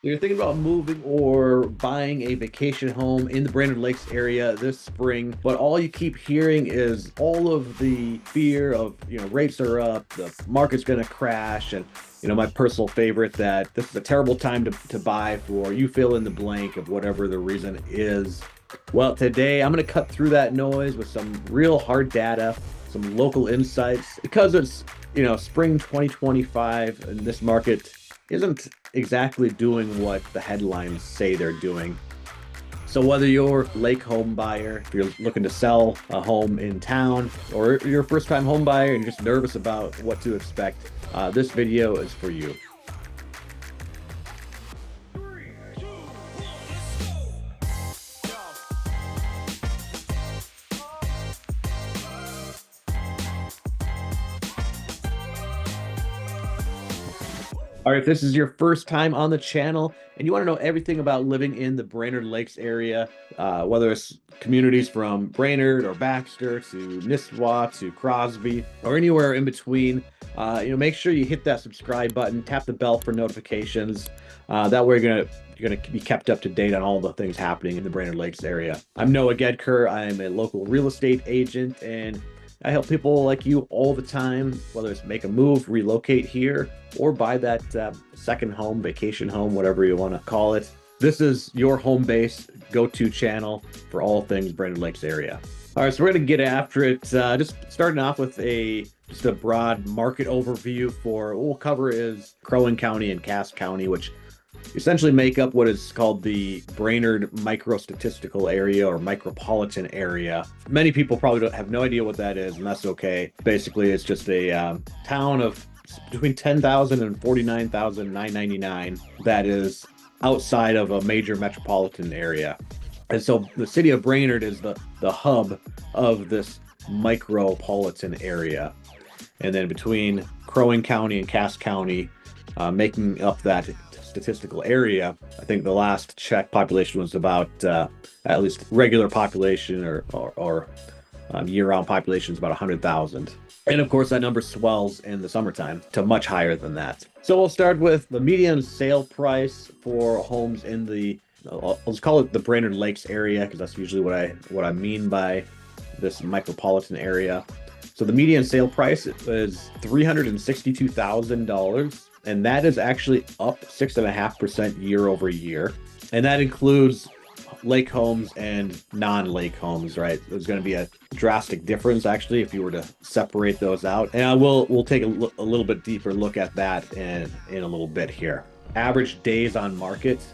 You're thinking about moving or buying a vacation home in the Brainerd Lakes area this spring, but all you keep hearing is all of the fear of, rates are up, the market's going to crash, and, my personal favorite that this is a terrible time to buy for you fill in the blank of whatever the reason is. Well, today I'm going to cut through that noise with some real hard data, some local insights, because it's, spring 2025 and this market isn't exactly doing what the headlines say they're doing. So whether you're a lake home buyer, if you're looking to sell a home in town, or you're a first-time home buyer and you're just nervous about what to expect, this video is for you. All right, if this is your first time on the channel and you want to know everything about living in the Brainerd Lakes area, whether it's communities from Brainerd or Baxter to Nisswa to Crosby or anywhere in between, make sure you hit that subscribe button, tap the bell for notifications. That way you're gonna be kept up to date on all the things happening in the Brainerd Lakes area. I'm Noah Gedker. I'm a local real estate agent, and I help people like you all the time, whether it's make a move, relocate here, or buy that second home, vacation home, whatever you want to call it. This is your home base go-to channel for all things Brainerd Lakes area. All right, so we're going to get after it. Just starting off with just a broad market overview for what we'll cover is Crow Wing County and Cass County, which essentially make up what is called the Brainerd micro-statistical area or micropolitan area. Many people probably have no idea what that is, and that's okay. Basically, it's just a town of between 10,000 and 49,999 that is outside of a major metropolitan area. And so the city of Brainerd is the hub of this micropolitan area. And then between Crow Wing County and Cass County, making up that statistical area, I think the last check population was about at least regular population or year-round population is about 100,000. And of course, that number swells in the summertime to much higher than that. So we'll start with the median sale price for homes in the, let's call it the Brainerd Lakes area, because that's usually what I mean by this micropolitan area. So the median sale price is $362,000. And that is actually up 6.5% year over year. And that includes lake homes and non-lake homes, right? There's going to be a drastic difference, actually, if you were to separate those out. And we'll take a little bit deeper look at that in a little bit here. Average days on market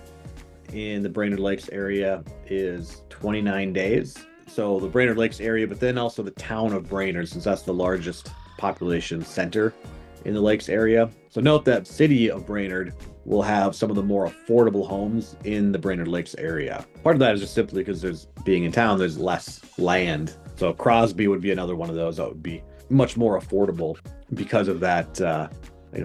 in the Brainerd Lakes area is 29 days. So the Brainerd Lakes area, but then also the town of Brainerd, since that's the largest population center in the lakes area. So note that city of Brainerd will have some of the more affordable homes in the Brainerd Lakes area. Part of that is just simply because being in town, there's less land. So Crosby would be another one of those that would be much more affordable because of that,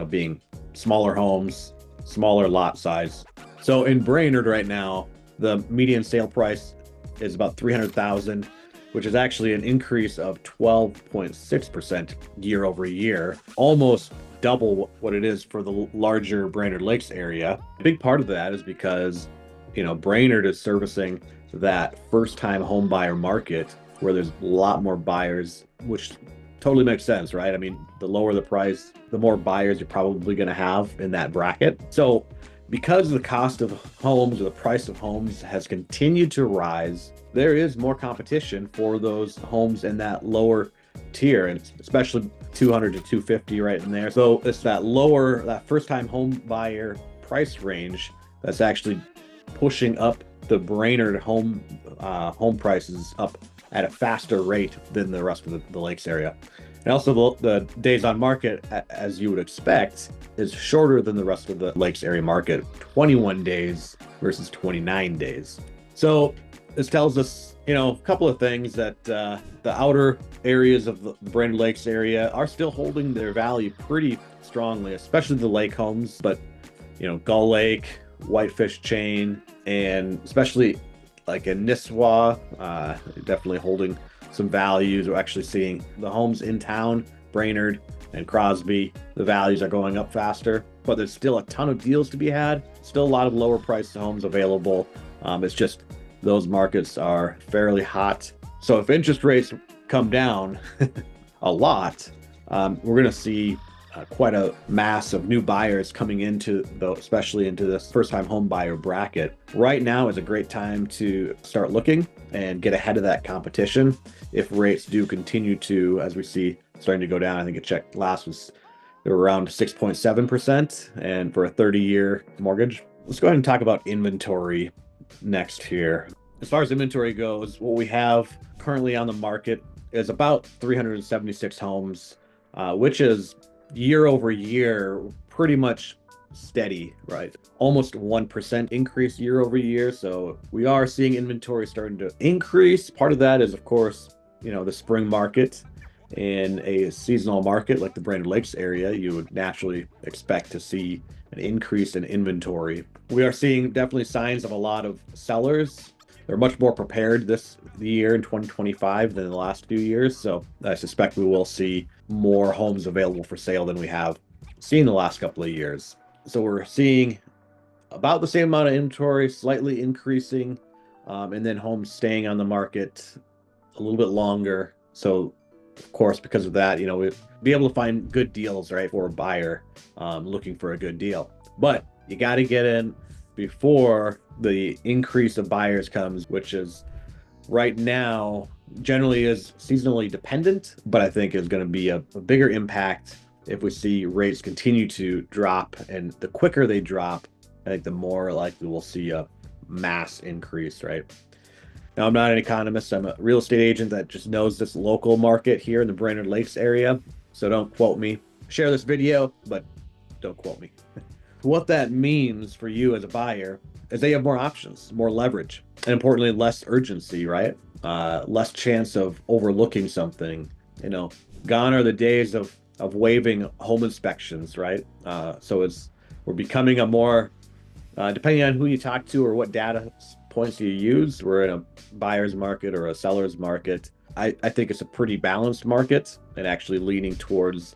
being smaller homes, smaller lot size. So in Brainerd right now, the median sale price is about $300,000, which is actually an increase of 12.6% year over year, almost double what it is for the larger Brainerd Lakes area. A big part of that is because, Brainerd is servicing that first-time home buyer market where there's a lot more buyers, which totally makes sense, right? I mean, the lower the price, the more buyers you're probably going to have in that bracket. So because the cost of homes or the price of homes has continued to rise, there is more competition for those homes in that lower tier, and especially 200 to 250 right in there. So it's that first-time home buyer price range that's actually pushing up the Brainerd home prices up at a faster rate than the rest of the lakes area. And also the days on market, as you would expect, is shorter than the rest of the lakes area market, 21 days versus 29 days. So this tells us, a couple of things, that the outer areas of the Brainerd Lakes area are still holding their value pretty strongly, especially the lake homes. But, Gull Lake, Whitefish Chain, and especially like in Nisswa, definitely holding some values. We're actually seeing the homes in town, Brainerd and Crosby, the values are going up faster, but there's still a ton of deals to be had. Still a lot of lower priced homes available. It's just those markets are fairly hot. So if interest rates come down a lot, we're going to see quite a mass of new buyers coming into especially into this first-time home buyer bracket. Right now is a great time to start looking and get ahead of that competition. If rates do continue to, as we see, starting to go down, I think it checked last was they were around 6.7%, and for a 30-year mortgage. Let's go ahead and talk about inventory next here. As far as inventory goes, what we have currently on the market is about 376 homes, which is year over year pretty much steady, right? Almost 1% increase year over year. So we are seeing inventory starting to increase. Part of that is, of course, the spring market. In a seasonal market like the Brainerd Lakes area, you would naturally expect to see an increase in inventory. We are seeing definitely signs of a lot of sellers. They're much more prepared this year in 2025 than the last few years. So I suspect we will see more homes available for sale than we have seen the last couple of years. So we're seeing about the same amount of inventory, slightly increasing, and then homes staying on the market a little bit longer. So of course, because of that, we'd be able to find good deals, right, for a buyer looking for a good deal. But you got to get in before the increase of buyers comes, which is right now generally is seasonally dependent, but I think is going to be a bigger impact if we see rates continue to drop. And the quicker they drop, I think the more likely we'll see a mass increase, right? Now, I'm not an economist. I'm a real estate agent that just knows this local market here in the Brainerd Lakes area. So don't quote me. Share this video, but don't quote me. What that means for you as a buyer is they have more options, more leverage, and importantly, less urgency, right? Less chance of overlooking something. Gone are the days of waiving home inspections, right? So we're becoming a more, depending on who you talk to or what data points you use, we're in a buyer's market or a seller's market. I think it's a pretty balanced market and actually leaning towards,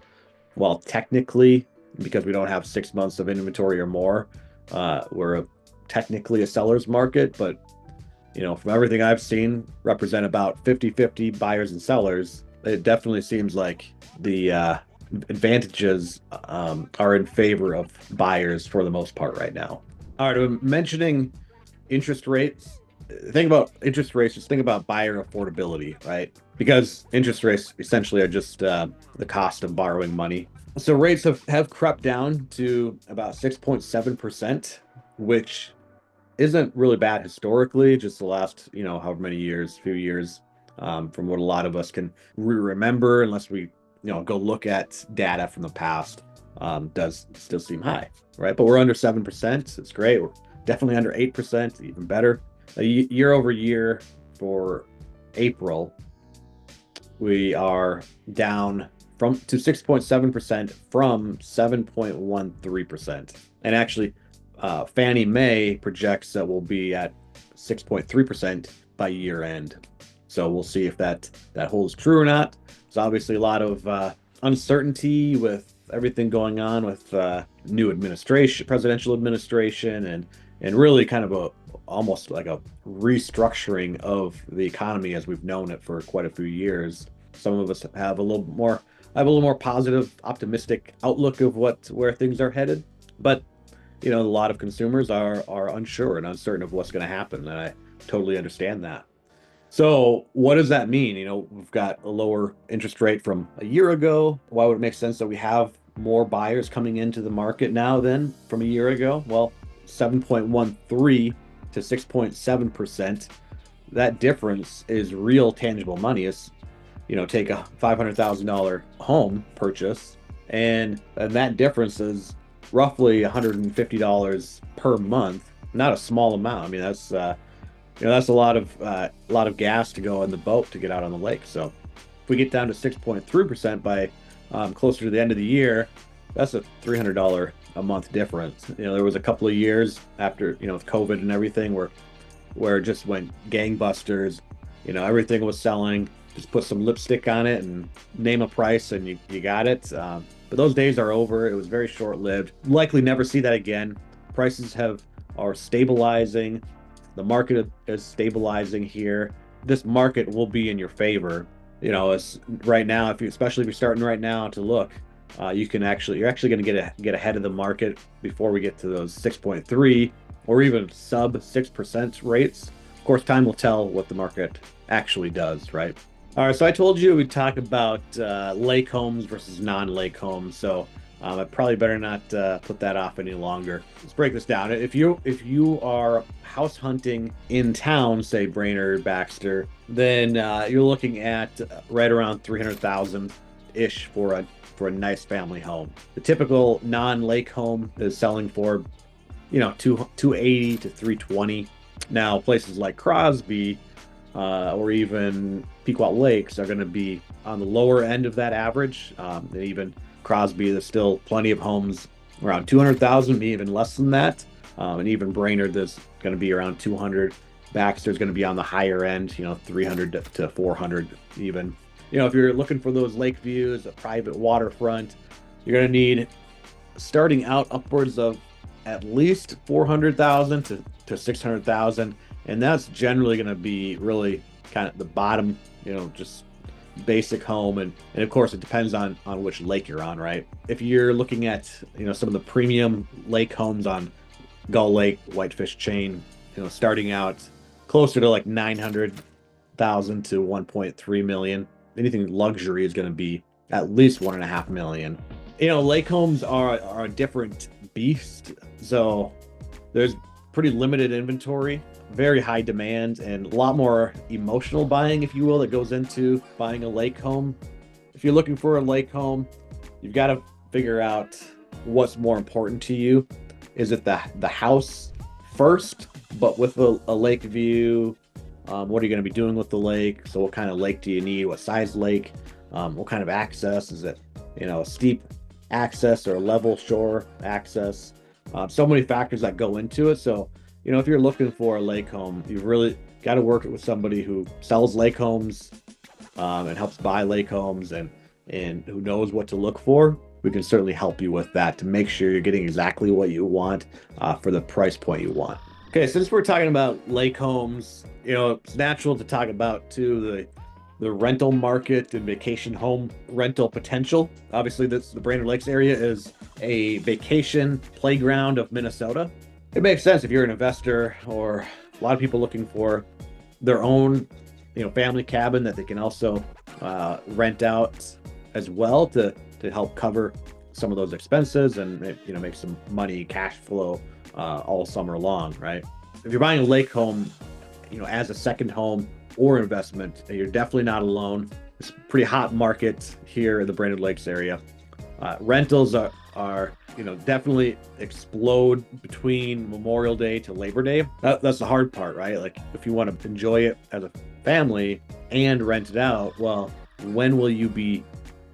well, technically, because we don't have 6 months of inventory or more, we're technically a seller's market, but from everything I've seen, represent about 50-50 buyers and sellers. It definitely seems like the advantages are in favor of buyers for the most part right now. All right, I'm mentioning interest rates. Think about interest rates, just think about buyer affordability, right? Because interest rates essentially are just the cost of borrowing money. So rates have crept down to about 6.7%, which isn't really bad historically, just the last, however many years, few years, from what a lot of us can remember, unless we, go look at data from the past, does still seem high, right? But we're under 7%. It's great. We're definitely under 8%, even better. Year over year for April, we are down to 6.7% from 7.13%. And actually, Fannie Mae projects that we'll be at 6.3% by year end. So we'll see if that holds true or not. There's obviously a lot of uncertainty with everything going on with new administration, presidential administration, and really kind of almost like a restructuring of the economy as we've known it for quite a few years. Some of us have a little more positive, optimistic outlook of where things are headed, but a lot of consumers are unsure and uncertain of what's going to happen, and I totally understand that. So what does that mean? We've got a lower interest rate from a year ago. Why would it make sense that we have more buyers coming into the market now than from a year ago? Well, 7.13 to 6.7%. That difference is real tangible money. It's, take a $500,000 home purchase, and that difference is roughly $150 per month. Not a small amount. I mean, that's that's a lot of gas to go in the boat to get out on the lake. So if we get down to 6.3% by closer to the end of the year, that's a $300 a month difference. There was a couple of years after, with COVID and everything where it just went gangbusters. Everything was selling just put some lipstick on it and name a price and you got it. But those days are over. It was very short-lived. Likely never see that again. Prices are stabilizing. The market is stabilizing here. This market will be in your favor. It's right now, especially if you're starting right now to look, you're actually going to get ahead of the market before we get to those 6.3 or even sub 6% rates. Of course, time will tell what the market actually does, right? All right, so I told you we'd talk about lake homes versus non-lake homes. So I probably better not put that off any longer. Let's break this down. If you are house hunting in town, say Brainerd, Baxter, then you're looking at right around 300,000 ish for a nice family home. The typical non-lake home is selling for 280 to 320. Now places like Crosby or even Pequot Lakes are going to be on the lower end of that average. And even Crosby, there's still plenty of homes around 200,000, maybe even less than that. And even Brainerd, there's going to be around 200. Baxter's going to be on the higher end, 300 to 400 even. If you're looking for those lake views, a private waterfront, you're going to need starting out upwards of at least 400,000 to 600,000. And that's generally going to be really kind of the bottom, just basic home. And of course, it depends on which lake you're on, right? If you're looking at, some of the premium lake homes on Gull Lake, Whitefish Chain, starting out closer to like 900,000 to 1.3 million. Anything luxury is going to be at least 1.5 million. Lake homes are a different beast. So there's pretty limited inventory, very high demand, and a lot more emotional buying, if you will, that goes into buying a lake home. If you're looking for a lake home, you've got to figure out what's more important to you. Is it the house first, but with a lake view? What are you going to be doing with the lake? So what kind of lake do you need? What size lake? What kind of access? Is it, a steep access or a level shore access? So many factors that go into it. So, if you're looking for a lake home, you've really got to work with somebody who sells lake homes and helps buy lake homes and who knows what to look for. We can certainly help you with that to make sure you're getting exactly what you want for the price point you want. Okay, since we're talking about lake homes, it's natural to talk about too the rental market and vacation home rental potential. Obviously, the Brainerd Lakes area is a vacation playground of Minnesota. It makes sense if you're an investor or a lot of people looking for their own, family cabin that they can also rent out as well to help cover some of those expenses and make some money, cash flow all summer long, right? If you're buying a lake home, as a second home or investment, you're definitely not alone. It's a pretty hot market here in the Brainerd Lakes area. Rentals are definitely explode between Memorial Day to Labor Day. That's the hard part, right? Like if you want to enjoy it as a family and rent it out, well, when will you be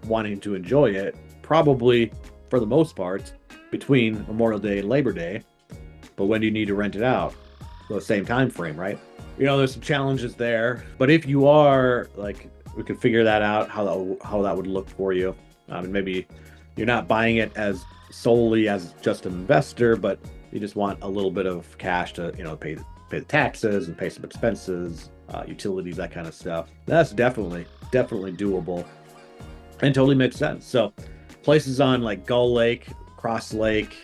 wanting to enjoy it? Probably, for the most part, between Memorial Day and Labor Day. But when do you need to rent it out? The same time frame, right? There's some challenges there. But if you are, we could figure that out, how that would look for you. And maybe you're not buying it as solely as just an investor, but you just want a little bit of cash to, pay the taxes and pay some expenses, utilities, that kind of stuff. That's definitely doable and totally makes sense. So places on like Gull Lake, Cross Lake,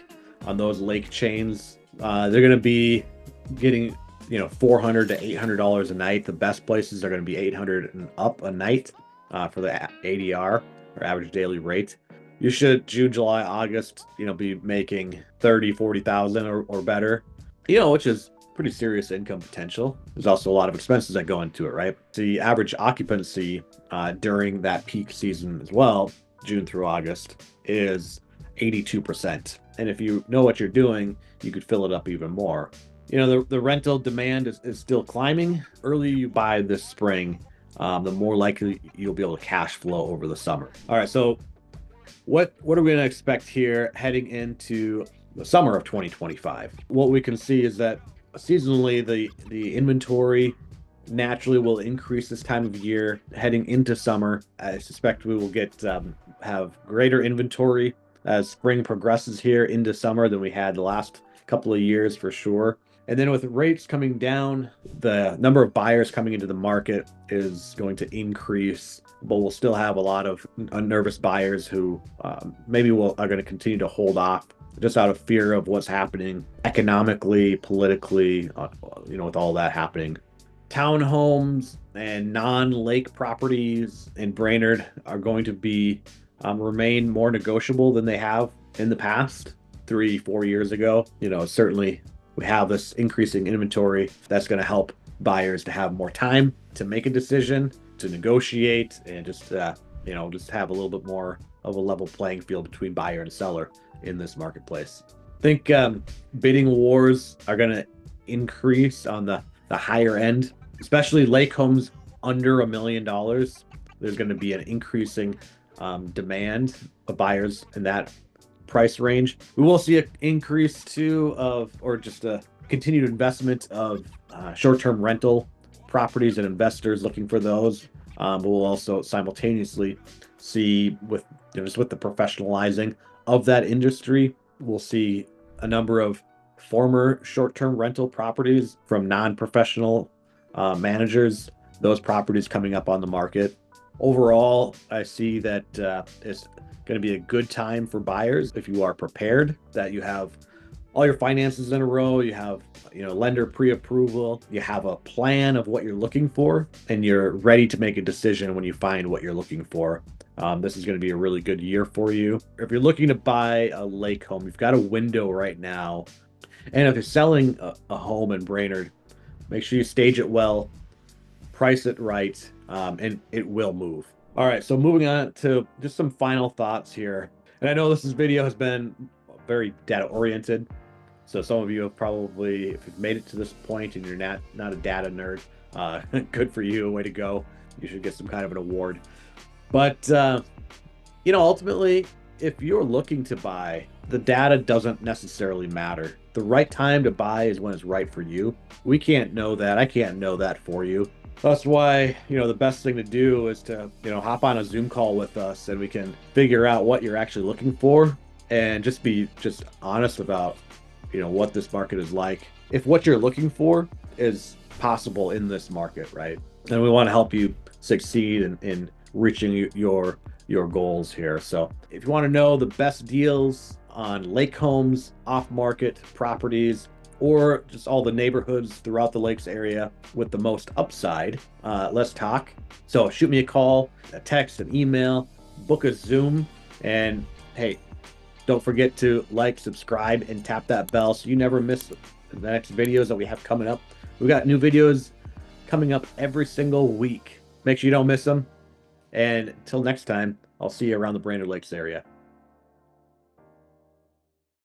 on those lake chains, they're going to be getting, $400 to $800 a night. The best places are going to be $800 and up a night for the ADR or average daily rate. You should June, July, August, be making 30, 40,000 or better, which is pretty serious income potential. There's also a lot of expenses that go into it, right? The average occupancy during that peak season as well, June through August, is 82%. And if you know what you're doing, you could fill it up even more. The rental demand is still climbing. Earlier you buy this spring, the more likely you'll be able to cash flow over the summer. All right, so what are we going to expect here heading into the summer of 2025? What we can see is that seasonally the inventory naturally will increase this time of year heading into summer. I suspect we will get have greater inventory as spring progresses here into summer than we had the last couple of years for sure. And then with rates coming down, the number of buyers coming into the market is going to increase, but we'll still have a lot of nervous buyers who maybe are going to continue to hold off just out of fear of what's happening economically, politically, with all that happening. Townhomes and non-lake properties in Brainerd are going to be remain more negotiable than they have in the past 3-4 years ago. Certainly we have this increasing inventory that's going to help buyers to have more time to make a decision, to negotiate, and just have a little bit more of a level playing field between buyer and seller in this marketplace. I think bidding wars are going to increase on the higher end, especially lake homes under $1 million. There's going to be an increasing demand of buyers in that price range. We will see an increase too or just a continued investment of short-term rental properties and investors looking for those. But we'll also simultaneously see just with the professionalizing of that industry, we'll see a number of former short-term rental properties from non-professional managers, those properties coming up on the market. Overall, I see that it's going to be a good time for buyers if you are prepared, that you have all your finances in a row, you have lender pre-approval, you have a plan of what you're looking for, and you're ready to make a decision when you find what you're looking for. This is going to be a really good year for you. If you're looking to buy a lake home, you've got a window right now. And if you're selling a home in Brainerd, make sure you stage it well, price it right, and it will move. All right, so moving on to just some final thoughts here. And I know this video has been very data oriented. So some of you have probably, if you've made it to this point and you're not a data nerd, good for you, way to go. You should get some kind of an award. But, ultimately, if you're looking to buy, the data doesn't necessarily matter. The right time to buy is when it's right for you. We can't know that. I can't know that for you. That's why, the best thing to do is to, hop on a Zoom call with us and we can figure out what you're actually looking for and just be honest about, what this market is like. If what you're looking for is possible in this market, right? And we want to help you succeed in reaching your goals here. So if you want to know the best deals on lake homes, off-market properties, or just all the neighborhoods throughout the lakes area with the most upside, let's talk. So shoot me a call, a text, an email, book a Zoom, and hey, don't forget to like, subscribe, and tap that bell so you never miss the next videos that we have coming up. We've got new videos coming up every single week. Make sure you don't miss them. And until next time, I'll see you around the Brainerd Lakes area.